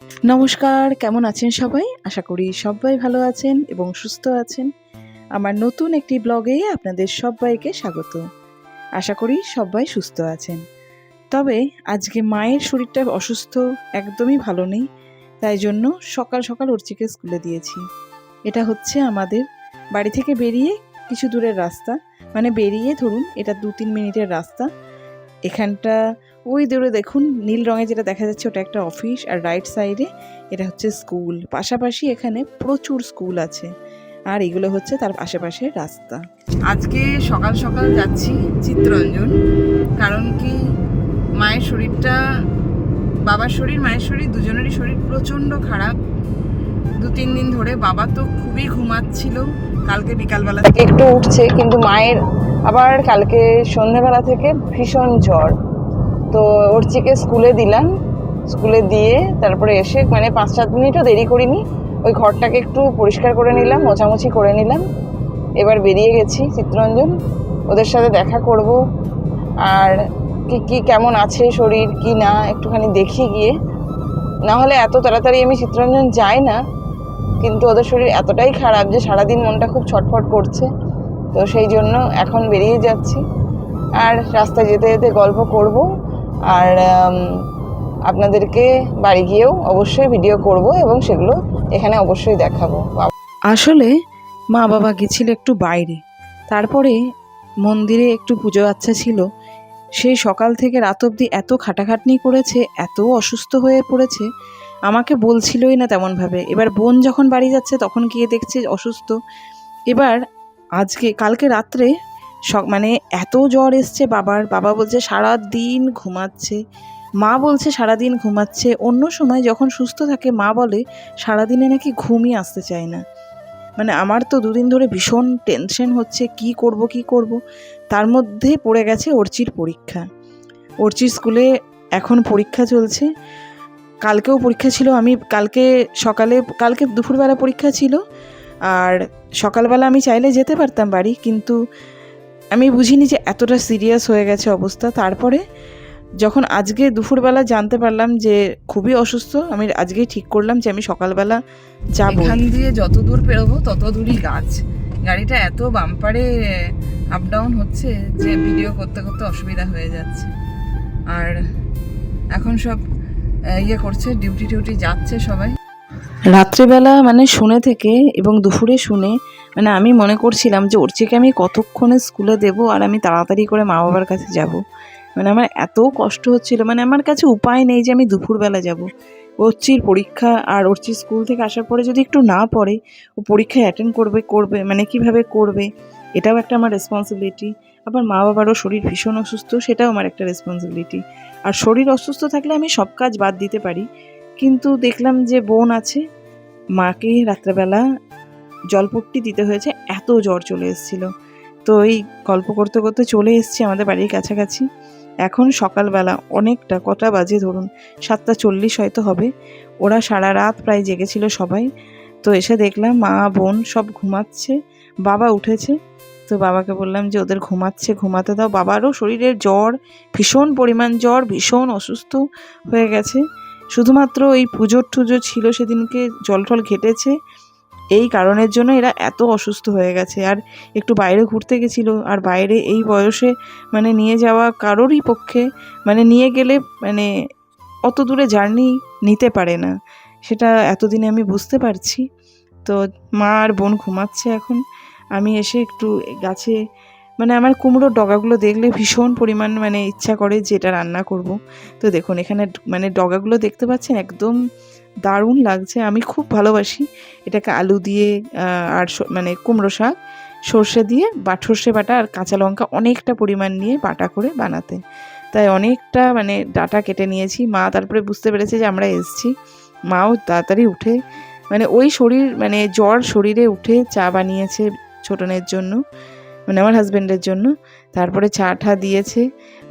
নমস্কার, কেমন আছেন সবাই? আশা করি সবাই ভালো আছেন এবং সুস্থ আছেন। আমার নতুন একটি ব্লগে আপনাদের সবাইকে স্বাগত। আশা করি সবাই সুস্থ আছেন। তবে আজকে মায়ের শরীরটা অসুস্থ, একদমই ভালো নেই। তাই জন্য সকাল সকাল অর্চিকে স্কুলে দিয়েছি। এটা হচ্ছে আমাদের বাড়ি থেকে বেরিয়ে কিছু দূরের রাস্তা, মানে বেরিয়ে ধরুন এটা 2-3 মিনিটের রাস্তা। এখানটা ওই দূরে দেখুন নীল রঙে যেটা দেখা যাচ্ছে ওটা একটা অফিস, আর রাইট সাইডে এটা হচ্ছে স্কুল। পাশাপাশি এখানে প্রচুর স্কুল আছে, আর এগুলো হচ্ছে তার আশেপাশে রাস্তা। আজকে সকাল সকাল যাচ্ছি চিত্তরঞ্জন, কারণ কি মায়ের শরীরটা, বাবার শরীর মায়ের শরীর দুজনেরই শরীর প্রচণ্ড খারাপ। 2-3 দিন ধরে বাবা তো খুবই ঘুমাচ্ছিল, কালকে বিকালবেলা থেকে একটু উঠছে, কিন্তু মায়ের আবার কালকে সন্ধ্যেবেলা থেকে ভীষণ জ্বর। তো অর্চিকে স্কুলে দিলাম, স্কুলে দিয়ে তারপরে এসে মানে 5-7 মিনিটও দেরি করিনি, ওই ঘরটাকে একটু পরিষ্কার করে নিলাম, মোছামুছি করে নিলাম। এবার বেরিয়ে গেছি চিত্তরঞ্জন, ওদের সাথে দেখা করব, আর কি কেমন আছে শরীর কি না একটুখানি দেখি গিয়ে। না হলে এত তাড়াতাড়ি আমি চিত্তরঞ্জন যাই না, কিন্তু ওদের শরীর এতটাই খারাপ যে সারাদিন মনটা খুব ছটফট করছে। তো সেই জন্য এখন বেরিয়ে যাচ্ছি, আর রাস্তায় যেতে যেতে গল্প করব, আর আপনাদেরকে বাড়ি গিয়েও অবশ্যই ভিডিও করব এবং সেগুলো এখানে অবশ্যই দেখাবো। আসলে মা বাবা গেছিল একটু বাইরে, তারপরে মন্দিরে একটু পুজো আচ্ছা ছিল, সেই সকাল থেকে রাত অবধি এত খাটাখাটনি করেছে, এত অসুস্থ হয়ে পড়েছে, আমাকে বলছিলই না তেমনভাবে। এবার বোন যখন বাড়ি যাচ্ছে তখন গিয়ে দেখছে অসুস্থ। এবার কালকে রাত্রে মানে এত জ্বর এসছে বাবার, বাবা বলছে সারাদিন ঘুমাচ্ছে, মা বলছে সারাদিন ঘুমাচ্ছে। অন্য সময় যখন সুস্থ থাকে মা বলে সারাদিনে নাকি ঘুমই আসতে চায় না। মানে আমার তো 2 দিন ধরে ভীষণ টেনশন হচ্ছে, কি করব। তার মধ্যে পড়ে গেছে অর্চির পরীক্ষা। অর্চির স্কুলে এখন পরীক্ষা চলছে, কালকেও পরীক্ষা ছিল। আমি কালকে দুপুরবেলা পরীক্ষা ছিল, আর সকালবেলা আমি চাইলে যেতে পারতাম বাড়ি, কিন্তু আমি বুঝিনি যে এতটা সিরিয়াস হয়ে গেছে অবস্থা। তারপরে যখন আজকে দুপুরবেলা জানতে পারলাম যে খুবই অসুস্থ, আমি আজকেই ঠিক করলাম যে আমি সকালবেলা যাব। এখান দিয়ে যত দূর পেরোবো তত দূরই গাছ, গাড়িটা এত বাম্পারে আপ ডাউন হচ্ছে যে ভিডিও করতে করতে অসুবিধা হয়ে যাচ্ছে। আর এখন সব করছে, ডিউটি যাচ্ছে সবাই। রাত্রেবেলা মানে শুনে থেকে এবং দুপুরে শুনে মানে আমি মনে করছিলাম যে অর্চিকে আমি কতক্ষণে স্কুলে দেবো আর আমি তাড়াতাড়ি করে মা বাবার কাছে যাব। মানে আমার এত কষ্ট হচ্ছিল, মানে আমার কাছে উপায় নেই যে আমি দুপুরবেলা যাব। অর্চির পরীক্ষা, আর অর্চির স্কুল থেকে আসার পরে যদি একটু না পড়ে, ও পরীক্ষায় অ্যাটেন্ড করবে মানে কিভাবে করবে, এটাও একটা আমার রেসপন্সিবিলিটি। আবার মা বাবারও শরীর ভীষণ অসুস্থ, সেটাও আমার একটা রেসপন্সিবিলিটি। আর শরীর অসুস্থ থাকলে আমি সব কাজ বাদ দিতে পারি, কিন্তু দেখলাম যে বোন আছে, মাকে রাত্রেবেলা জলপট্টি দিতে হয়েছে, এত জ্বর চলে এসেছিল। তো এই গল্প করতে করতে চলে এসেছি আমাদের বাড়ির কাছাকাছি। এখন সকালবেলা অনেকটা, কটা বাজে ধরুন 7:40 হয়তো হবে। ওরা সারা রাত প্রায় জেগেছিল সবাই। তো এসে দেখলাম মা বোন সব ঘুমাচ্ছে, বাবা উঠেছে। তো বাবাকে বললাম যে ওদের ঘুমাতে দাও। বাবারও শরীরের জ্বর, ভীষণ পরিমাণ জ্বর, ভীষণ অসুস্থ হয়ে গেছে। শুধুমাত্র এই পুজো ছিল সেদিনকে, জল টল ঘেটেছে, এই কারণের জন্য এরা এত অসুস্থ হয়ে গেছে। আর একটু বাইরে ঘুরতে গেছিলো, আর বাইরে এই বয়সে মানে নিয়ে যাওয়া কারোরই পক্ষে, মানে নিয়ে গেলে মানে অত দূরে জার্নি নিতে পারে না, সেটা এতদিনে আমি বুঝতে পারছি। তো মা আর বোন ঘুমাচ্ছে এখন। আমি এসে একটু গাছে, মানে আমার কুমড়োর ডগাগুলো দেখলে ভীষণ পরিমাণ মানে ইচ্ছা করে যে এটা রান্না করব। তো দেখুন এখানে মানে ডগাগুলো দেখতে পাচ্ছেন, একদম দারুণ লাগছে। আমি খুব ভালোবাসি এটাকে আলু দিয়ে আর মানে কুমড়ো শাক সর্ষে দিয়ে সর্ষে বাটা আর কাঁচা লঙ্কা অনেকটা পরিমাণ নিয়ে বাটা করে বানাতে। তাই অনেকটা মানে ডাটা কেটে নিয়েছি। মা তারপরে বুঝতে পেরেছে যে আমরা এসেছি, মাও তাড়াতাড়ি উঠে মানে ওই মানে জ্বর শরীরে উঠে চা বানিয়েছে ছোটনের জন্য, মানে আমার হাজব্যান্ডের জন্য। তারপরে চা ঠা দিয়েছে,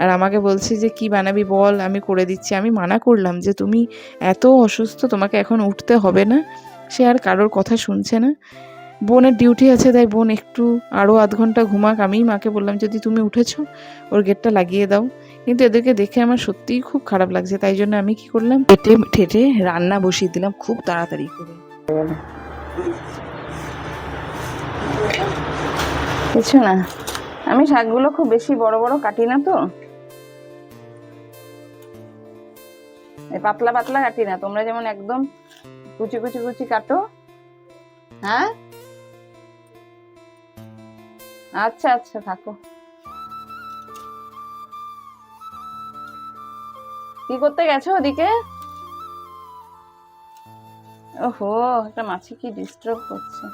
আর আমাকে বলছে যে কি বানাবি বল, আমি করে দিচ্ছি। আমি মানা করলাম যে তুমি এত অসুস্থ, তোমাকে এখন উঠতে হবে না। সে আর কারোর কথা শুনছে না। বোনের ডিউটি আছে, তাই বোন একটু আরও আধ ঘন্টা ঘুমাক। আমিই মাকে বললাম যদি তুমি উঠেছো ওর গেটটা লাগিয়ে দাও, কিন্তু এদেরকে দেখে আমার সত্যিই খুব খারাপ লাগছে, তাই জন্য আমি কি করলাম, কেটে ঠেটে রান্না বসিয়ে দিলাম খুব তাড়াতাড়ি করে। কিছু না, আমি শাকগুলো খুব বেশি বড় বড় কাটি না, তো পাতলা পাতলা কাটি না, তোমরা যেমন একদম কুচি কুচি কুচি কাটো। হ্যাঁ আচ্ছা আচ্ছা, থাকো। কি করতে গেছো ওদিকে? ওহো, একটা মাছি কি ডিস্টার্ব করছে।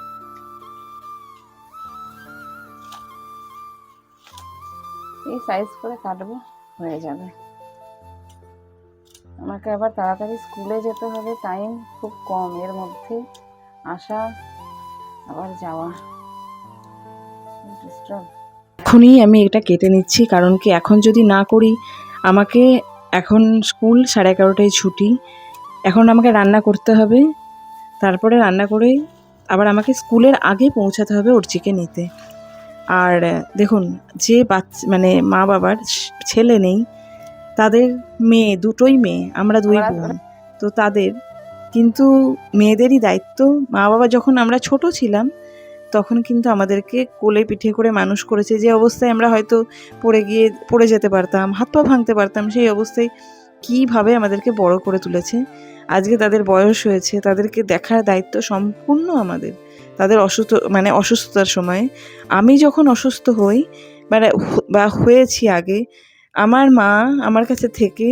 এই সাইজ করে কাটবো, হয়ে যাবে। আমাকে আবার তাড়াতাড়ি স্কুলে যেতে হবে, টাইম খুব কম, এর মধ্যে আসা আবার যাওয়া, ডিস্টার্ব। এখনই আমি এটা কেটে নিচ্ছি, কারণ কি এখন যদি না করি আমাকে, এখন স্কুল 11:30টায় ছুটি, এখন আমাকে রান্না করতে হবে, তারপরে রান্না করে আবার আমাকে স্কুলের আগে পৌঁছাতে হবে অর্চিকে নিতে। আর দেখুন, যে বাচ্চা মানে মা বাবার ছেলে নেই, তাদের মেয়ে, দুটোই মেয়ে, আমরা দুই বোন, তো তাদের কিন্তু মেয়েদেরই দায়িত্ব। মা বাবা যখন আমরা ছোট ছিলাম তখন কিন্তু আমাদেরকে কোলে পিঠে করে মানুষ করেছে, যে অবস্থায় আমরা হয়তো পড়ে যেতে পারতাম, হাত পা ভাঙতে পারতাম, সেই অবস্থায় কীভাবে আমাদেরকে বড় করে তুলেছে। আজকে তাদের বয়স হয়েছে, তাদেরকে দেখার দায়িত্ব সম্পূর্ণ আমাদের। তাদের অসুস্থতার সময়, আমি যখন অসুস্থ হই বা হয়েছি আগে, আমার মা আমার কাছে থেকে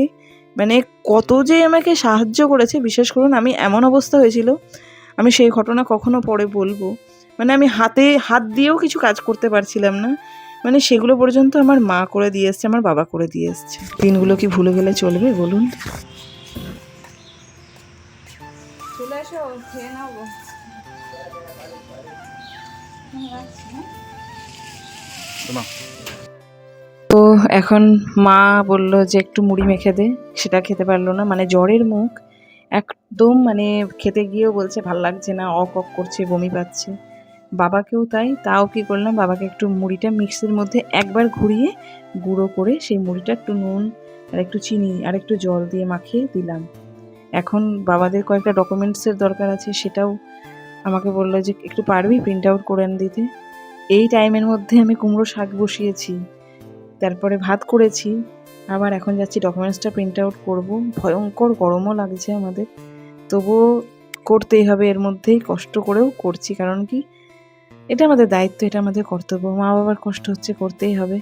কত যে আমাকে সাহায্য করেছে, বিশেষ করুন আমি এমন অবস্থা হয়েছিল, আমি সেই ঘটনা কখনো পরে বলবো, আমি হাত দিয়েও কিছু কাজ করতে পারছিলাম না, সেগুলো পর্যন্ত আমার মা করে দিয়ে এসছে, আমার বাবা করে দিয়ে এসছে। দিনগুলো কি ভুলে গেলে চলবে বলুন? চলে এসো, খেয়ে নাও। তো এখন মা বলল যে একটু মুড়ি মেখে দে, সেটা খেতে পারলো না, জ্বরের মুখ একদম, খেতে গিয়েও বলছে ভাল লাগছে না, অক করছে, বমি পাচ্ছে। বাবাকেও তাও কি করলাম, বাবাকে একটু মুড়িটা মিক্সির মধ্যে একবার ঘুরিয়ে গুঁড়ো করে সেই মুড়িটা একটু নুন আর একটু চিনি আর একটু জল দিয়ে মাখিয়ে দিলাম। এখন বাবাদের কয়েকটা ডকুমেন্টসের দরকার আছে, সেটাও আমাকে বললো যে একটু পারবি প্রিন্ট আউট করে দিতে। এই টাইমের মধ্যে আমি কুমড়ো শাক বসিয়েছি, তারপরে ভাত করেছি, আবার এখন যাচ্ছি ডকুমেন্টসটা প্রিন্ট আউট করবো। ভয়ঙ্কর গরমও লাগছে আমাদের, তবুও করতেই হবে, এর মধ্যেই কষ্ট করেও করছি, কারণ কি এটা আমাদের দায়িত্ব, এটা আমাদের কর্তব্য। মা বাবার কষ্ট হচ্ছে, করতেই হবে।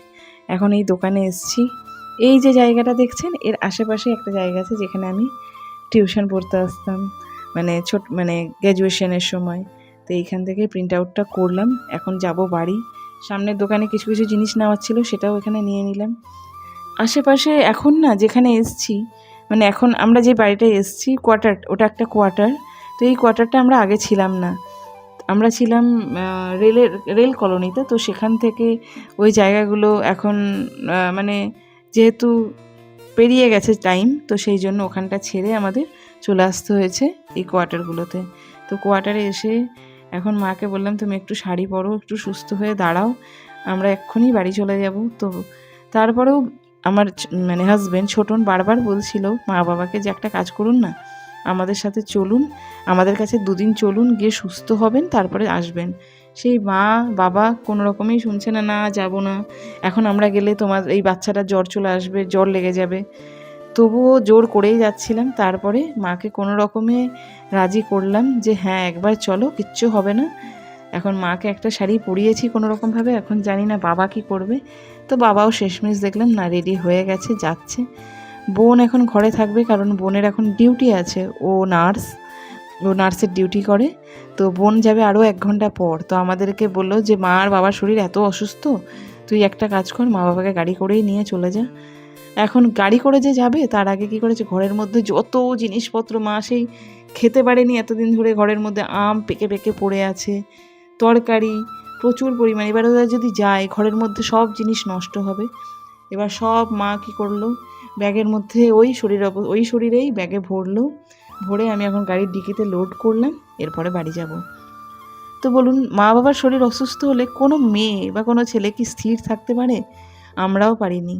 এখন এই দোকানে এসছি, এই যে জায়গাটা দেখছেন এর আশেপাশে একটা জায়গা আছে যেখানে আমি টিউশন পড়তে আসতাম, গ্র্যাজুয়েশনের সময়। তো এইখান থেকে প্রিন্ট আউটটা করলাম, এখন যাব বাড়ি। সামনের দোকানে কিছু কিছু জিনিস নেওয়ার ছিল, সেটাও এখানে নিয়ে নিলাম। আশেপাশে এখন না যেখানে এসছি, এখন আমরা যে বাড়িটায় এসছি কোয়ার্টার, ওটা একটা কোয়ার্টার। তো এই কোয়ার্টারটা আমরা আগে ছিলাম না, আমরা ছিলাম রেল কলোনিতে। তো সেখান থেকে ওই জায়গাগুলো এখন যেহেতু পেরিয়ে গেছে টাইম, তো সেই জন্য ওখানটা ছেড়ে আমাদের চলে আসতে হয়েছে এই কোয়ার্টারগুলোতে। তো কোয়ার্টারে এসে এখন মাকে বললাম, তুমি একটু শাড়ি পরো, একটু সুস্থ হয়ে দাঁড়াও, আমরা এক্ষুনি বাড়ি চলে যাব। তো তারপরেও আমার হাজব্যান্ড ছোটন বারবার বলছিল মা বাবাকে যে একটা কাজ করুন না, আমাদের সাথে চলুন, আমাদের কাছে 2 দিন চলুন, গিয়ে সুস্থ হবেন, তারপরে আসবেন। সেই মা বাবা কোনো রকমই শুনছে না, না যাব না, এখন আমরা গেলে তোমার এই বাচ্চাটা জ্বর চলে আসবে, জ্বর লেগে যাবে। তবুও জোর করেই যাচ্ছিলাম। তারপরে মাকে কোনো রকমে রাজি করলাম যে হ্যাঁ একবার চলো, কিচ্ছু হবে না। এখন মাকে একটা শাড়ি পরিয়েছি কোনো রকমভাবে, এখন জানি না বাবা কি করবে। তো বাবাও শেষমেশ দেখলাম না রেডি হয়ে গেছে, যাচ্ছে। বোন এখন ঘরে থাকবে, কারণ বোনের এখন ডিউটি আছে, ও নার্সের ডিউটি করে। তো বোন যাবে আরও 1 ঘন্টা পর। তো আমাদেরকে বললো যে মা আর বাবার শরীর এত অসুস্থ, তুই একটা কাজ কর, মা বাবাকে গাড়ি করেই নিয়ে চলে যা। এখন গাড়ি করে যে যাবে, তার আগে কি করেছে, ঘরের মধ্যে যত জিনিসপত্র, মা সেই খেতে পারেনি এতদিন ধরে, ঘরের মধ্যে আম পেকে পেকে পড়ে আছে, তরকারি প্রচুর পরিমাণে। এবার ওরা যদি যায়, ঘরের মধ্যে সব জিনিস নষ্ট হবে। এবার সব মা কি করলো, ব্যাগের মধ্যে ওই শরীরেই ব্যাগে ভরলো, ভরে আমি এখন গাড়ির ডিকিতে লোড করলাম, এরপরে বাড়ি যাব। তো বলুন, মা বাবার শরীর অসুস্থ হলে কোনো মেয়ে বা কোনো ছেলে কি স্থির থাকতে পারে? আমরাও পারিনি।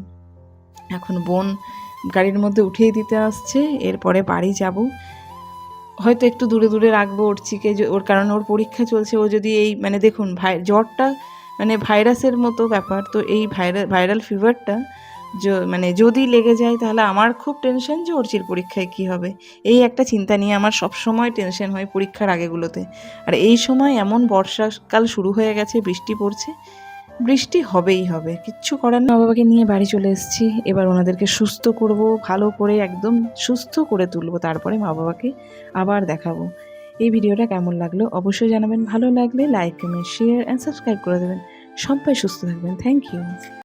এখন বোন গাড়ির মধ্যে উঠিয়ে দিতে আসছে, এরপরে বাড়ি যাব। হয়তো একটু দূরে দূরে রাখবো ওর চিকে, ওর কারণ ওর পরীক্ষা চলছে। ও যদি এই মানে দেখুন জ্বরটা মানে ভাইরাসের মতো ব্যাপার, তো এই ভাইরাল ফিভারটা মানে যদি লেগে যায় তাহলে আমার খুব টেনশন যে ওর চির পরীক্ষায় কী হবে। এই একটা চিন্তা নিয়ে আমার সব সময় টেনশন হয় পরীক্ষার আগেগুলোতে। আর এই সময় এমন বর্ষাকাল শুরু হয়ে গেছে, বৃষ্টি পড়ছে, বৃষ্টি হবেই হবে, কিচ্ছু করার না। বাবাকে নিয়ে বাড়ি চলে এসেছি, এবার ওনাদেরকে সুস্থ করব, ভালো করে একদম সুস্থ করে তুলবো, তারপরে মা বাবাকে আবার দেখাবো। এই ভিডিওটা কেমন লাগলো অবশ্যই জানাবেন, ভালো লাগলে like comment share and subscribe করে দেবেন। সবাই সুস্থ থাকবেন, থ্যাংক ইউ।